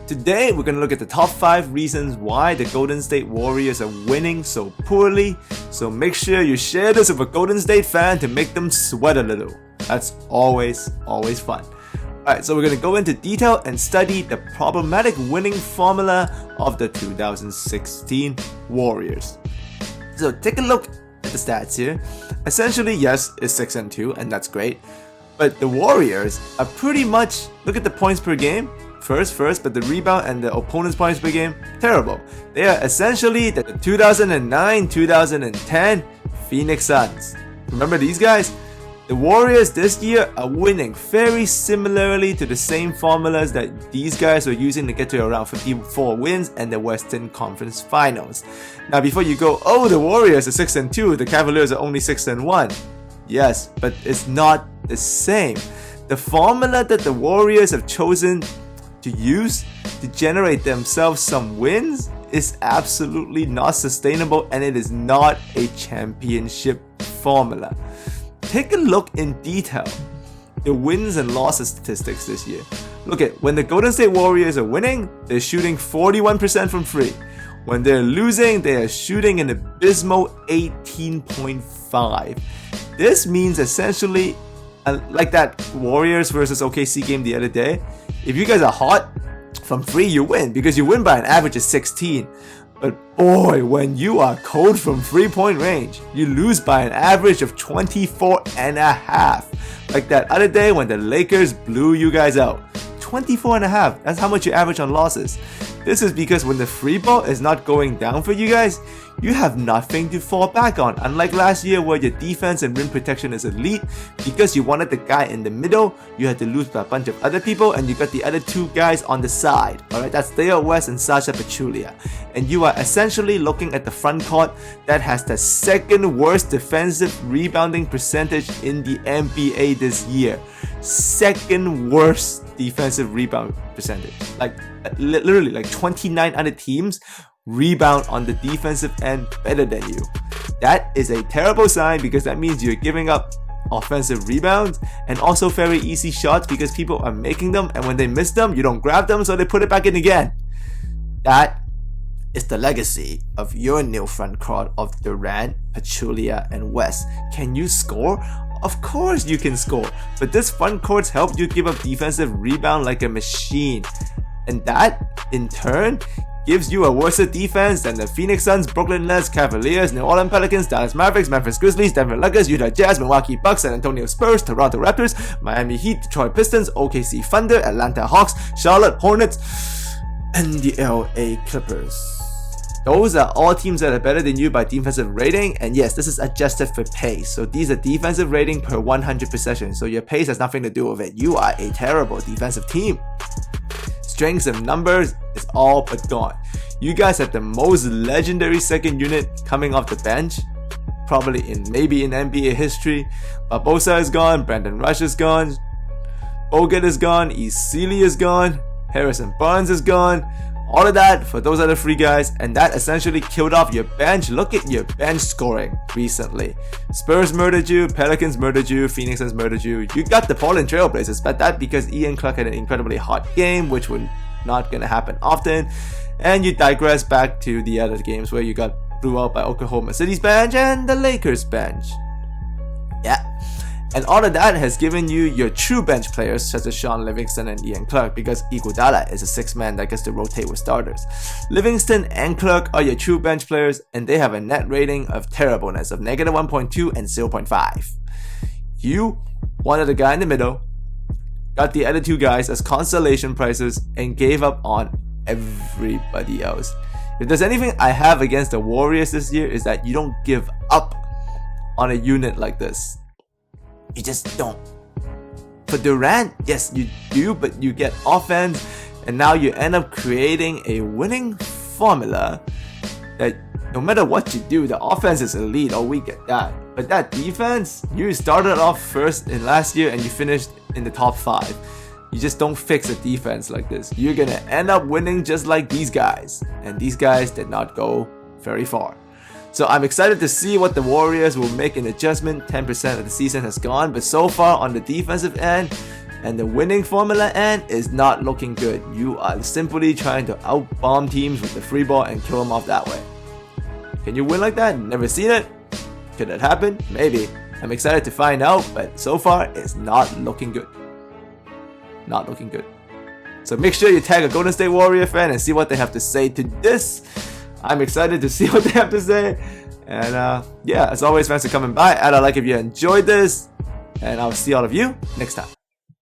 Today, we're going to look at the top 5 reasons why the Golden State Warriors are winning so poorly. So make sure you share this with a Golden State fan to make them sweat a little. That's always fun. Alright, so we're going to go into detail and study the problematic winning formula of the 2016 Warriors. So take a look at the stats here. Essentially, yes, it's 6-2, and that's great. But the Warriors are pretty much, look at the points per game. First, but the rebound and the opponent's points per game, terrible. They are essentially the 2009-2010 Phoenix Suns. Remember these guys? The Warriors this year are winning very similarly to the same formulas that these guys were using to get to around 54 wins and the Western Conference Finals. Now before you go, oh, the Warriors are 6-2, the Cavaliers are only 6-1. Yes, but it's not the same. The formula that the Warriors have chosen to use to generate themselves some wins is absolutely not sustainable, and it is not a championship formula. Take a look in detail the wins and losses statistics this year. Look at when the Golden State Warriors are winning, they're shooting 41% from free. When they're losing, they are shooting an abysmal 18.5. This means essentially, like that Warriors versus OKC game the other day, if you guys are hot from free, you win because you win by an average of 16. But boy, when you are cold from 3-point range, you lose by an average of 24.5. Like that other day when the Lakers blew you guys out. 24.5, that's how much you average on losses. This is because when the free ball is not going down for you guys, you have nothing to fall back on. Unlike last year where your defense and rim protection is elite, because you wanted the guy in the middle, you had to lose by a bunch of other people and you got the other two guys on the side. Alright, that's Theo West and Zaza. And you are essentially looking at the front court that has the second worst defensive rebounding percentage in the NBA this year. Second worst defensive rebound percentage. Like literally like 29 other teams rebound on the defensive end better than you. That is a terrible sign because that means you're giving up offensive rebounds and also very easy shots because people are making them, and when they miss them, you don't grab them, so they put it back in again. That is the legacy of your new front court of Durant, Pachulia, and West. Can you score? Of course you can score, but this front court's helped you give up defensive rebound like a machine. And that, in turn, gives you a worse defense than the Phoenix Suns, Brooklyn Nets, Cavaliers, New Orleans Pelicans, Dallas Mavericks, Memphis Grizzlies, Denver Nuggets, Utah Jazz, Milwaukee Bucks, San Antonio Spurs, Toronto Raptors, Miami Heat, Detroit Pistons, OKC Thunder, Atlanta Hawks, Charlotte Hornets, and the LA Clippers. Those are all teams that are better than you by defensive rating, and yes, this is adjusted for pace. So these are defensive rating per 100 possessions, so your pace has nothing to do with it. You are a terrible defensive team. Strengths of numbers is all but gone. You guys have the most legendary second unit coming off the bench, probably maybe in NBA history. Barbosa is gone, Brandon Rush is gone, Bogut is gone, Esili is gone, Harrison Barnes is gone. All of that for those other three guys, and that essentially killed off your bench. Look at your bench scoring recently. Spurs murdered you, Pelicans murdered you, Phoenix has murdered you. You got the Portland Trailblazers, but that because Ian Clark had an incredibly hot game, which would not gonna happen often. And you digress back to the other games where you got blew out by Oklahoma City's bench and the Lakers bench. Yeah. And all of that has given you your true bench players such as Sean Livingston and Ian Clark, because Iguodala is a sixth man that gets to rotate with starters. Livingston and Clark are your true bench players, and they have a net rating of terribleness of -1.2 and 0.5. You wanted a guy in the middle, got the other two guys as consolation prizes, and gave up on everybody else. If there's anything I have against the Warriors this year is that you don't give up on a unit like this. You just don't. For Durant, yes, you do, but you get offense, and now you end up creating a winning formula that no matter what you do, the offense is elite. Oh, we get that. But that defense, you started off first in last year and you finished in the top 5. You just don't fix a defense like this. You're gonna end up winning just like these guys. And these guys did not go very far. So I'm excited to see what the Warriors will make an adjustment. 10% of the season has gone, but so far on the defensive end, and the winning formula end is not looking good. You are simply trying to out-bomb teams with the free ball and kill them off that way. Can you win like that? Never seen it? Could that happen? Maybe. I'm excited to find out, but so far it's not looking good. Not looking good. So make sure you tag a Golden State Warrior fan and see what they have to say to this. I'm excited to see what they have to say. And yeah, as always, thanks for coming by. Add a like if you enjoyed this. And I'll see all of you next time.